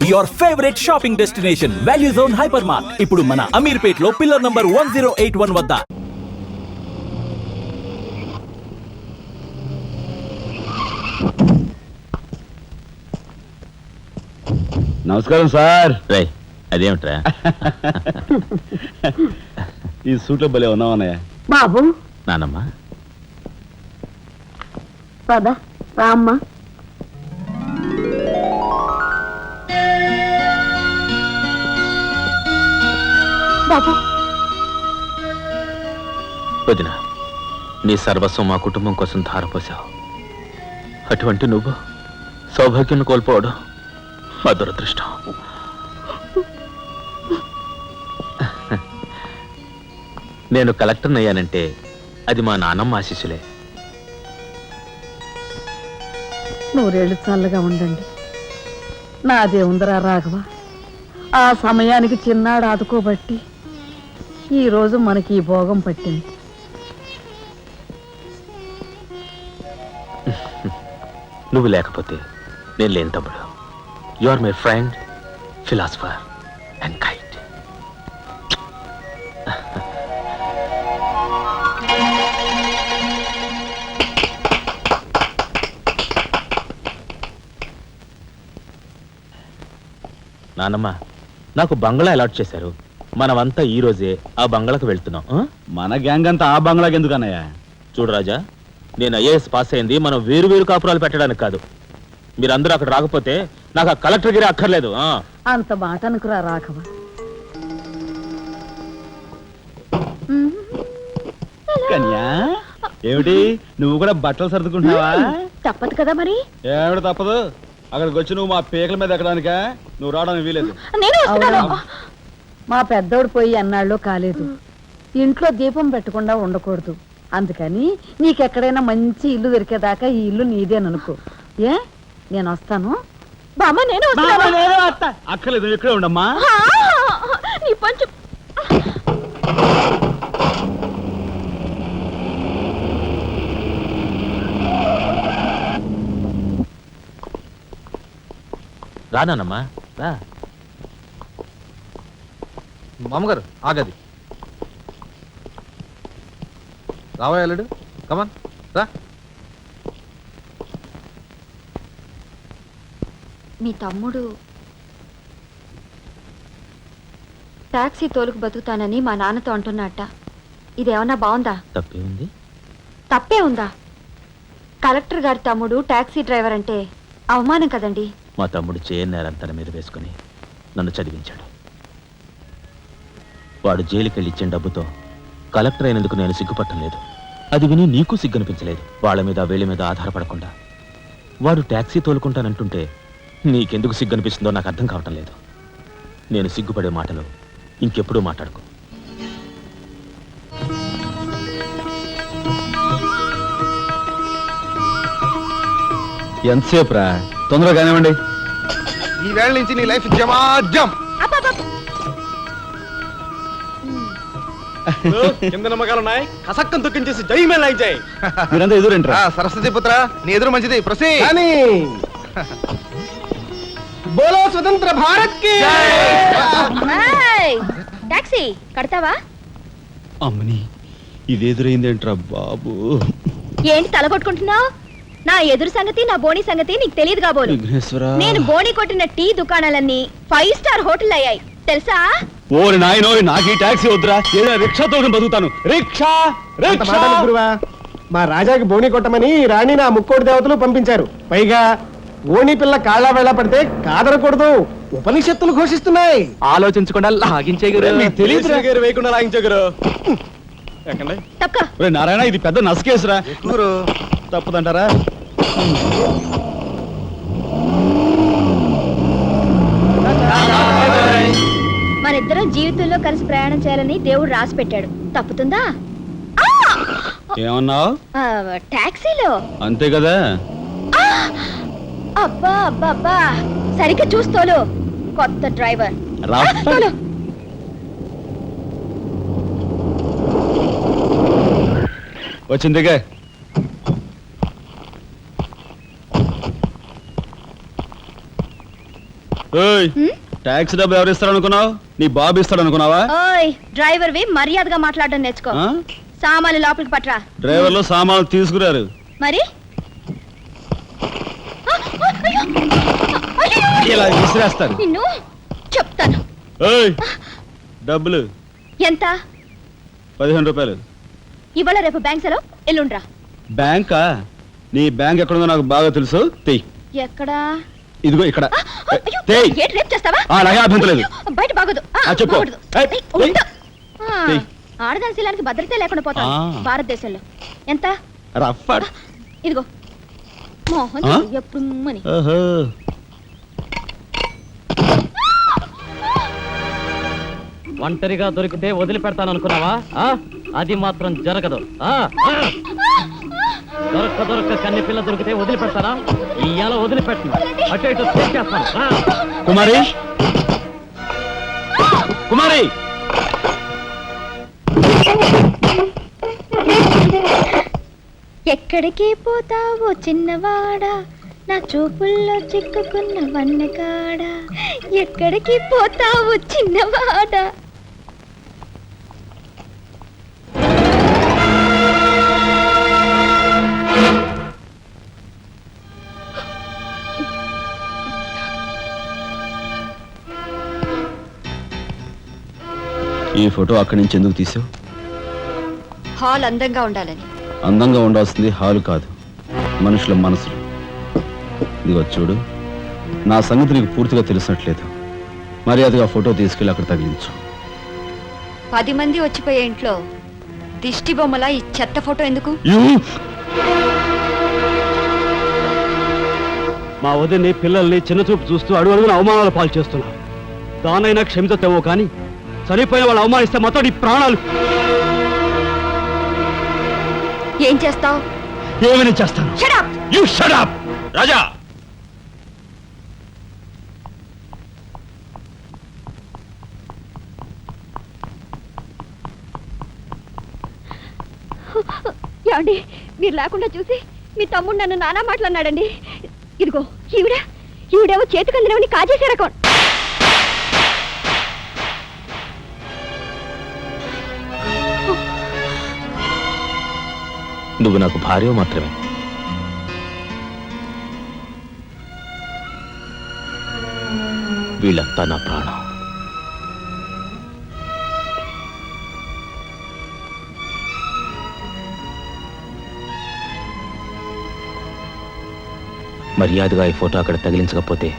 Your favourite shopping destination value zone hyper mart ఇప్పుడు మన అమీర్పేట్ లో పిల్లర్ నంబర్ 1081 వద్ద. నమస్కారం సార్. రై అదేమిట్రా ఈ సూట్లో భలే ఉన్నావన్నయ్య. బాబు నానమ్మ పద రామ్మ. బాబు వదిన, నీ సర్వస్వం మా కుటుంబం కోసం ధారపోసావు. అటువంటి నువ్వు సౌభాగ్యం కోల్పోవడం మా దురదృష్టం. నేను కలెక్టర్ని అయ్యానంటే అది మా నాన్నమ్మ ఆశీస్సులే. నూరేళ్ళు చల్లగా ఉండండి. నాదే ఉందరా రాఘవ. ఆ సమయానికి చిన్నాడు ఆదుకోబట్టి ఈరోజు మనకి ఈ భోగం పట్టింది. నువ్వు లేకపోతే నేను లేని తమ్ముడు. You are my friend, philosopher and guide. నానమ్మ, నాకు బంగ్లా అలాట్ చేశారు. మనమంతా ఈ రోజే ఆ బంగ్లాకు వెళ్తున్నాం. మన గ్యాంగ్ అంతా ఆ బంగ్లాకి ఎందుకన్నయ్య? చూడు రాజా, నేను ఐఏఎస్ పాస్ అయింది మనం వేరు వేరు కాపురాలు పెట్టడానికి కాదు. మీరందరూ అక్కడ రాకపోతే నాకు ఆ కలెక్టర్ గిరి అక్కర్లేదు. అంత మాట అనుకురా రాఘవ. కన్యా, ఏమిటి నువ్వు కూడా బట్టలు సర్దుకుంటున్నావా? తప్పదు కదా మరి. ఏమిటి తప్పదు? అక్కడికి వచ్చి నువ్వు మా పీకల మీద ఎక్కడానికా? నువ్వు రావడానికి వీలేదు. మా పెద్దోడు పోయి అన్నాళ్ళు కాలేదు. ఇంట్లో దీపం పెట్టకుండా ఉండకూడదు. అందుకని నీకెక్కడైనా మంచి ఇల్లు దొరికేదాకా ఈ ఇల్లు నీదేననుకో. ఏ నేను వస్తాను. బామ్మ నేను అక్కర్లేదు, ఇక్కడే ఉండమ్మా. రానమ్మా రా. మామగారు ఆగది. రావాయలుడు కమాన్ రా. మీ తమ్ముడు టాక్సీ తోలుకు బతుకుతానని మా నాన్నతో అంటున్నట్ట. ఇదేమన్నా బాగుందా? తప్పే ఉంది. తప్పే ఉందా? కలెక్టర్ గారి తమ్ముడు టాక్సీ డ్రైవర్ అంటే అవమానం కదండి. మా తమ్ముడు చేయన్నారని తన మీద వేసుకుని నన్ను చదివించాడు. వాడు జైలుకెళ్ళి ఇచ్చిన డబ్బుతో కలెక్టర్ అయినందుకు నేను సిగ్గుపట్టం లేదు. అది విని నీకు సిగ్గనిపించలేదు. వాళ్ళ మీద వీళ్ళ మీద ఆధారపడకుండా వాడు ట్యాక్సీ తోలుకుంటానంటుంటే నీకెందుకు సిగ్గనిపిస్తుందో నాకు అర్థం కావటం లేదు. నేను సిగ్గుపడే మాటలు ఇంకెప్పుడూ మాట్లాడుకో. ఎంతసేపు రా? తొందరగా కానివ్వండి. ఈ వేళ నుంచి నీ లైఫ్ జమాజం. కింద నమ్మకాలు ఉన్నాయి. కసక్కం తొక్కించేసి జై మే లైక్ జై. మీరంతా ఎదురేంట్రా? సరస్వతి పుత్ర, నీ ఎదురు మంచిది. ప్రసీ బోలో స్వతంత్ర భారత్ కి టాక్సీ కడతావా? అమ్మని, ఇది ఎదురైందేంట్రా బాబు? ఏంటి తలగొట్టుకుంటున్నావు? నా ఎదురు సంగతి నా బోని సంగతి నీకు తెలియదు కాబోలు. నేను బోని కొట్టిన టీ దుకాణాలన్నీ 5 స్టార్ హోటల్ అయ్యాయి తెలుసా? ఓరి నాయనో, నాకు ఈ టాక్సీ వద్దురా. ఏదైనా రిక్షాతో బతుకుతాను. రిక్షా గురువా, మా రాజాకి బోని కొట్టమని రాణి నా ముక్కోటి దేవతలు పంపించారు. పైగా ఓణి పిల్ల కాళ్ళ వేళ పడితే కాదనకూడదు ఉపనిషత్తులు ఘోషిస్తున్నాయి. ఆలోచించకుండా లాగించే తెలియదు వేయకుండా లాగించగరు. నారాయణ, ఇది పెద్ద నసకేసురా. తప్పదంటారా? మనిద్దరం జీవితంలో కలిసి ప్రయాణం చేయాలని దేవుడు రాసి పెట్టాడు. తప్పుతుందా? ఏమన్నావు? టాక్సీలో అంతే కదా. అబ్బా అబ్బా అబ్బా, సరిగ్గా చూస్తోలు. కొత్త డ్రైవర్ వచ్చిందిగా. ఏయ్, ట్యాక్సీ డబ్బులు ఎవరు ఇస్తారు అనుకున్నావు? నీ బాబు ఇస్తాడు అనుకున్నావా? ఓయ్ డ్రైవర్ వి మర్యాదగా మాట్లాడడం నేర్చుకో. ఆ? సామాన్లు లోపలికి పట్రా. డ్రైవర్లు సామాన్లు తీసుకురారు. మరి ఇలా విసిరేస్తారు. నిన్ను చెప్తాను. ఏయ్, డబ్బులు ఎంత? 15 రూపాయలు. ఇవాళ రేపు బ్యాంక్ సెలవు, ఎల్లుండ్రా. బ్యాంకా? నీ బ్యాంక్ ఎక్కడుందో నాకు బాగా తెలుసు. తెయ్. ఎక్కడా? ఇదిగో ఇక్కడ. అయ్యో, తెయ్. ఏంటి రేపు చేస్తావా? అలాగే అభ్యంతరం లేదు. బయట బాగోదు. చెప్పు. బాగోదు. ఏయ్, ఏయ్, ఉండు. ఏయ్. ఆడదాని శీలానికి భద్రత లేకుండా పోతాం భారతదేశంలో. ఎంత? రఫ్. ఇదిగో మోహన్ ఆ? ఎప్పుడు మని. ఓహో. ఒంటరిగా దొరికితే వదిలిపెడతాను అనుకున్నావా? అది మాత్రం జరగదు. దొరక్క కన్ని పిల్ల దొరికితే వదిలిపెడతారా? ఇయ్యాల వదిలిపెట్టను, అటు ఇటు చేస్తాను. కుమారి, కుమారి, ఎక్కడికి పోతావో చిన్నవాడా, నా చూపుల్లో చిక్కుకున్న వన్నెకాడా. ఎక్కడికి పోతావో చిన్నవాడా. ఈ ఫోటో అక్కడి నుంచి ఎందుకు తీసావు? హాల్ అందంగా ఉండాలని. అందంగా ఉండాల్సింది హాలు కాదు, మనుషుల మనసులు. ఇదిగో చూడు, నా సంగతి నీకు పూర్తిగా తెలిసినట్లేదు. మర్యాదగా ఫోటో తీసుకెళ్ళి అక్కడ తగిలించు. 10 మంది వచ్చిపోయే ఇంట్లో దిష్టి బొమ్మల ఈ చెత్త ఫోటో ఎందుకు? మా వదిని పిల్లల్ని చిన్న చూపు చూస్తూ అడుగున అవమానాలు పాలు చేస్తున్నా. దానైనా క్షమితేవో కానీ చనిపోయిన వాళ్ళు అవమానిస్తే మొత్తం నీ ప్రాణాలు. ఏం చేస్తావు? ఏమైనా చేస్తాను. యు షట్ అప్ రాజా. ఏమండి, మీరు లేకుండా చూసి మీ తమ్ముడు నన్ను నానా మాట్లాడినాడండి. ఇదిగో ఈవిడేమో చేతికి అందినవని కాజేశారు అకౌంట్. నువ్వు నాకు భార్య మాత్రమే. వీళ్ళంతా నా ప్రాణం. మర్యాదగా ఈ ఫోటో అక్కడ తగిలించకపోతే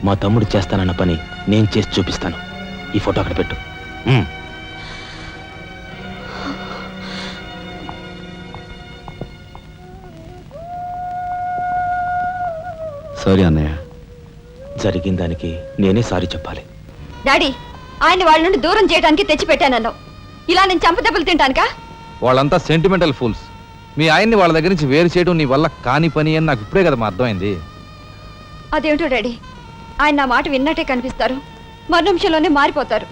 మా తమ్ముడు చేస్తానన్న పని నేను చేసి చూపిస్తాను. ఈ ఫోటో అక్కడ పెట్టు. సారీ అన్నయ్య. జరిగిన దానికి నేనే సారీ చెప్పాలి. డాడీ, ఆయన వాళ్ళ నుండి దూరం చేయడానికి తెచ్చిపెట్టానన్నావు. ఇలా నేను చంపదెబ్బలు తింటానుకా? వాళ్ళంతా సెంటిమెంటల్ ఫూల్స్. మీ ఆయన్ని వాళ్ళ దగ్గర నుంచి వేరు చేయడం నీ వల్ల కాని పని అని నాకు ఇప్పుడే కదా అర్థమైంది. అదేమిటో డాడీ, ఆయన నా మాట విన్నట్టే కనిపిస్తారు, మరు నిమిషంలోనే మారిపోతారు.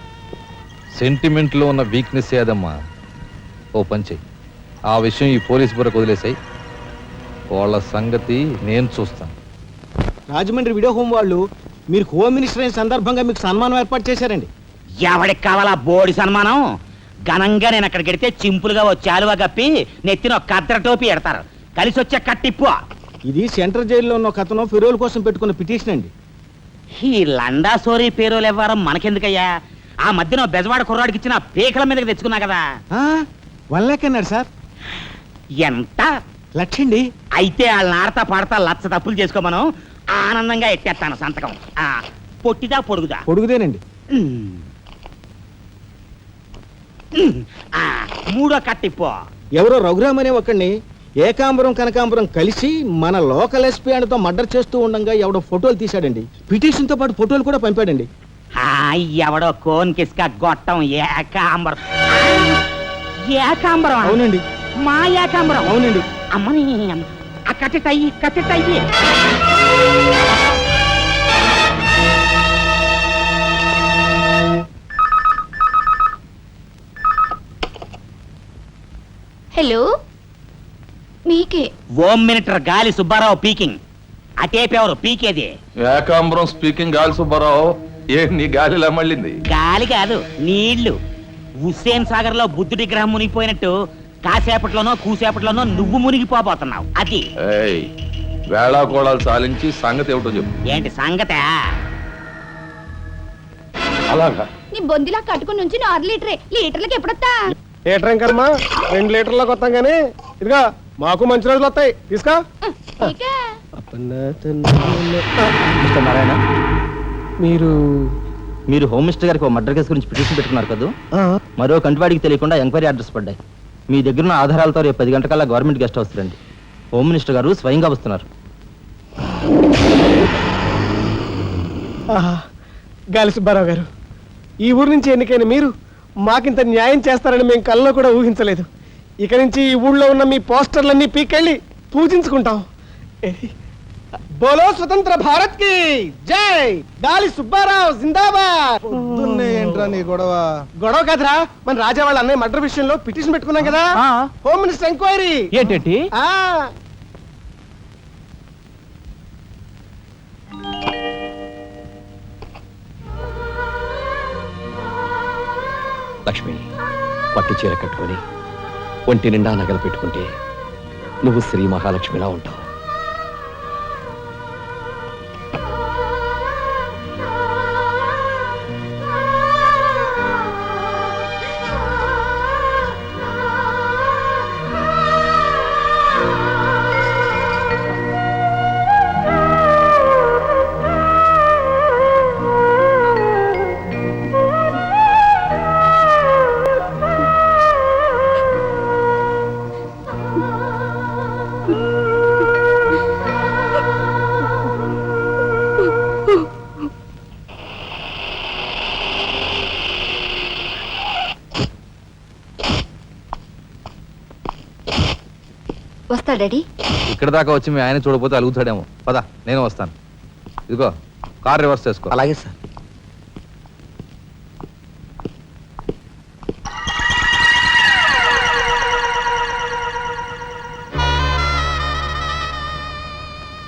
సెంటిమెంట్లో ఉన్న వీక్నెస్ ఏదమ్మా. ఓ పని చెయ్యి, ఆ విషయం ఈ పోలీస్ బుర్రకు వదిలేసాయి. వాళ్ళ సంగతి నేను చూస్తాను. రాజమండ్రి వీడియో హోమ్ వాళ్ళు మీరు హోమ్ మినిస్టర్ అయిన సందర్భంగా మీకు సన్మానం ఏర్పాటు చేశారండి. ఎవడికి కావాలా బోడి సన్మానం? ఘనంగా నేను అక్కడికి వెడితే చింపులుగా ఓ చాలువా కప్పి నెత్తిన ఒక కద్దర టోపీ ఎడతారు. కలిసి వచ్చే కట్టిప్పు. ఇది సెంట్రల్ జైల్లో ఉన్న ఒక అతను ఫిరోల్ కోసం పెట్టుకున్న పిటిషన్ అండి. ఈ లండా సోరీ పేరోలు ఇవ్వడం మనకెందుకయ్యా? ఆ మధ్యన బెజవాడ కుర్రాడికి ఇచ్చిన పీకల మీదకి తెచ్చుకున్నా కదా. 1 lakh అన్నాడు సార్. ఎంత? 1 lakh అండి. అయితే వాళ్ళని ఆడతా పాడతా లచ్చ తప్పులు చేసుకోమను, ఆనందంగా ఎట్టేస్తాను సంతకం. పొట్టిదా పొడుగుదా? పొడుగుదేనండి. మూడో కట్టిప్పు. ఎవరో రఘురామ్ అనే ఒకడిని ఏకాంబరం కనకాంబరం కలిసి మన లోకల్ ఎస్పీ ఆయనతో మర్డర్ చేస్తూ ఉండగా ఎవడో ఫోటోలు తీశాడండి. పిటిషన్ తో పాటు ఫోటోలు కూడా పంపాడండి. ఎవడో కోన్ కిస్క గొట్టం ఏకాంబరం. ఏకాంబరం? అవునండి. మా ఏకాంబరం? అవునండి. అమ్మని కట్టెట్టయ్యి కట్టెట్టయ్యి. హలో, మీకే. హోమ్ మినిస్టర్ గాలి సుబ్బారావు పీకింగ్. అటేపెవరు పీకేది? ఏకాంబరం స్పీకింగ్ గాలి సుబ్బారావు. ఏ నీ గాలిలా మళ్ళింది? గాలి కాదు, నీళ్లు. హుస్సేన్ సాగర్ లో బుద్ధుడి గ్రహం మునిగిపోయినట్టు కాసేపట్లోనో కూసేపట్లోనో నువ్వు మునిగిపోబోతున్నావు. అది వేళాకోళాలు సాలించి సంగతి ఏమిటో చెప్పు. ఏంటి సంగతే? అలాగా నీ బొందిలా కట్టుకుని నుంచి 6 లీటరే, లీటర్లకి ఎప్పుడొస్తా? లీటర్ ఇంకమ్మా 2 లీటర్లకు వస్తాం కానీ ఇదిగా మాకు మంచి రోజులు వస్తాయి తీసుకో. మిస్టర్ నారాయణ, మీరు మీరు హోమ్ మినిస్టర్ గారికి మర్డర్ కేసు గురించి పిటిషన్ పెట్టుకున్నారు కదా. మరో కంటివాడికి తెలియకుండా ఎంక్వైరీ అడ్రస్ పడ్డాయి. మీ దగ్గర ఉన్న ఆధారాలతో రేపు 10 గంటకల్లా గవర్నమెంట్ గెస్ట్ హౌస్ రండి. హోమ్ మినిస్టర్ గారు స్వయంగా వస్తున్నారు. గాలి సుబ్బారావు గారు, ఈ ఊరు నుంచి ఎన్నికైన మీరు మాకింత న్యాయం చేస్తారని మేము కల్లో కూడా ఊహించలేదు. ఇక నుంచి ఈ ఊళ్ళో ఉన్న మీ పోస్టర్లన్నీ పీకెళ్ళి పూజించుకుంటాం. బోలో స్వతంత్ర భారత్ కి జై. గాలి సుబ్బారావు జిందాబాద్. ఏంట్రా నీ గొడవ? గొడవ కదరా, మన రాజా వాళ్ళ అన్నయ్య మర్డర్ విషయంలో పిటిషన్ పెట్టుకున్నాం కదా. Home minister enquiry. ఏంటంటే లక్ష్మి, పట్టు చీర కట్టుకొని ఒంటి నిండా నగలు పెట్టుకుంటే నువ్వు శ్రీ మహాలక్ష్మిలా ఉంటావు. వస్తా డాడీ. ఇక్కడ దాకా వచ్చి మీ ఆయన చూడకపోతే అలుగుతాడేమో. పద, నేను వస్తాను. ఇదిగో కార్ రివర్స్ చేసుకో. అలాగే సార్.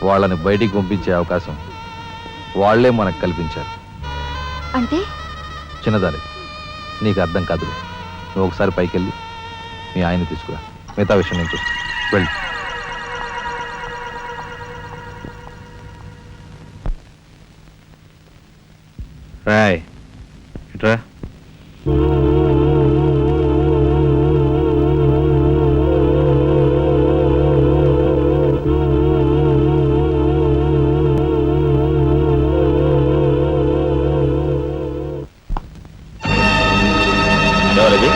వాళ్ళని బయటికి పంపించే అవకాశం వాళ్లే మనకు కల్పించారు. అంటే చిన్నదారి, నీకు అర్థం కాదు. నువ్వు ఒకసారి పైకి వెళ్ళి మీ ఆయన తీసుకురా. మిగతా విషయం నేను చూస్తాను. వెళ్ళి రాయ్ ఇట్రా. ఎవరది?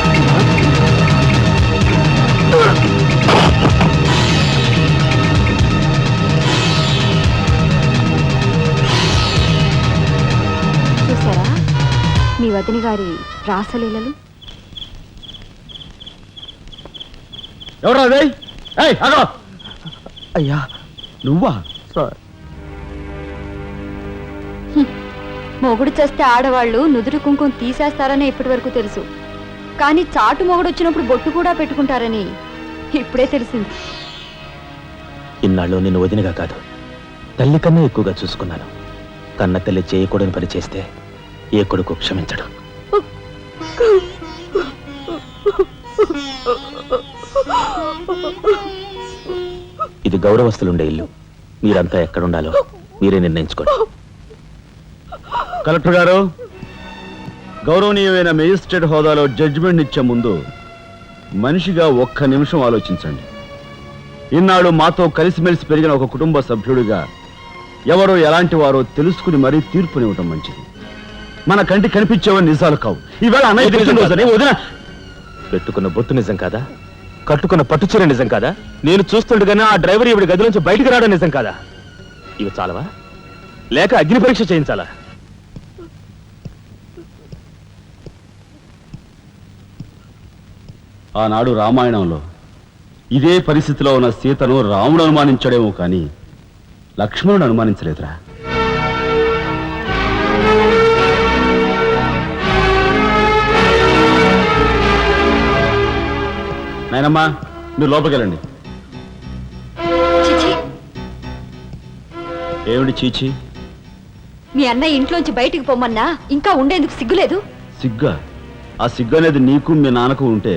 చూసారా మీ వదిన గారి రాసలీలలు? ఎవరా అదే? అదో అయ్యా నువ్వా? మొగుడు చేస్తే ఆడవాళ్ళు నుదురు కుంకుమ తీసేస్తారని ఇప్పటి వరకు తెలుసు, కానీ చాటు మొగుడు వచ్చినప్పుడు బొట్టు కూడా పెట్టుకుంటారని ఇప్పుడే తెలిసింది. ఇన్నాళ్ళు నేను వదినగా కాదు, తల్లి కన్నా ఎక్కువగా చూసుకున్నాను. కన్న తల్లి చేయకూడని పని చేస్తే ఏ కొడుకు క్షమించడు. ఇది గౌరవస్తులుండే ఇల్లు. మీరంతా ఎక్కడుండాలో మీరే నిర్ణయించుకోండి. కలెక్టర్ గారు, గౌరవనీయమైన మేజిస్ట్రేట్ హోదాలో జడ్జిమెంట్ ఇచ్చే ముందు మనిషిగా ఒక్క నిమిషం ఆలోచించండి. ఇన్నాళ్ళు మాతో కలిసిమెలిసి పెరిగిన ఒక కుటుంబ సభ్యుడిగా ఎవరో ఎలాంటి వారో తెలుసుకుని మరీ తీర్పునివ్వటం మంచిది. మన కంటి కనిపించేవని నిజాలు కావు. ఈవేళ అన్నయ్య పుట్టినరోజని వదిన పెట్టుకున్న బొత్తు నిజం కాదా? కట్టుకున్న పట్టుచీర నిజం కాదా? నేను చూస్తుండగానే ఆ డ్రైవర్ ఇవిడి గది నుంచి బయటికి రావడం నిజం కాదా? ఇవి చాలవా, లేక అగ్ని పరీక్ష చేయించాలా? ఆనాడు రామాయణంలో ఇదే పరిస్థితిలో ఉన్న సీతను రాముడు అనుమానించాడేమో కానీ లక్ష్మణుడు అనుమానించలేదురా. నాయనమ్మా, మీరు లోపలికి వెళ్ళండి. ఏమిటి చీచి? మీ అన్నయ్య ఇంట్లోంచి బయటికి పొమ్మన్నా ఇంకా ఉండేందుకు సిగ్గులేదు? సిగ్గా? ఆ సిగ్గు అనేది నీకు మీ నాన్నకు ఉంటే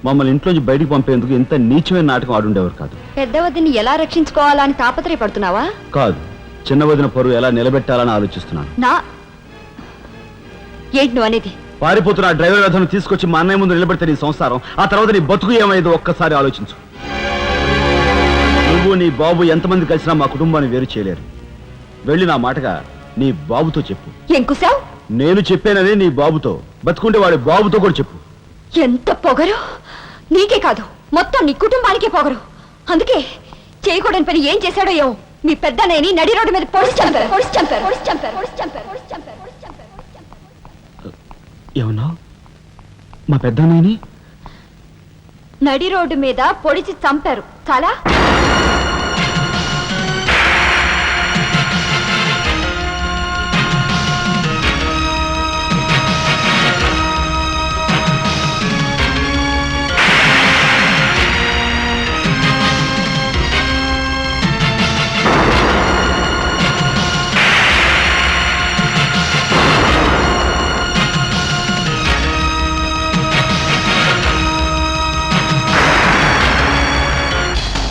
మమ్మల్ని ఇంట్లోంచి బయటికి పంపేందుకు ఇంత నీచమైన నాటకం ఆడుండేవారు కాదు. పెద్దవదిని ఎలా రక్షించుకోవాలా అని తాపత్రయపడుతున్నావా? కాదు, చిన్న వదిన పరువు ఎలా నిలబెట్టాలని ఆలోచిస్తున్నాను. ఏంటి నువ్వు అనేది? పారిపోతున్న ఆ డ్రైవర్ వ్యధను తీసుకొచ్చి మా అన్నయ్య ముందు నిలబెడితే నీ సంసారం, ఆ తర్వాత నీ బతుకు ఏమైందో ఒక్కసారి ఆలోచించు. నువ్వు నీ బాబు ఎంతమంది కలిసినా మా కుటుంబాన్ని వేరు చేయలేరు. వెళ్ళి నా మాటగా నీ బాబుతో చెప్పు. ఏం కుసావ్? నేను చెప్పానని నీ బాబుతో, బతుకుంటే వాడి బాబుతో కూడా చెప్పు. ఎంత పొగరు! నీకే కాదు, మొత్తం నీ కుటుంబానికే పొగరు. అందుకే చేయకూడని పని ఏం చేశాడో ఏమో మీ పెద్దనేని నడి రోడ్డు మీద పొడిచి చంపారు. ఏమన్నా? మా పెద్దనాయని నడి రోడ్డు మీద పొడిచి చంపారు. చాలా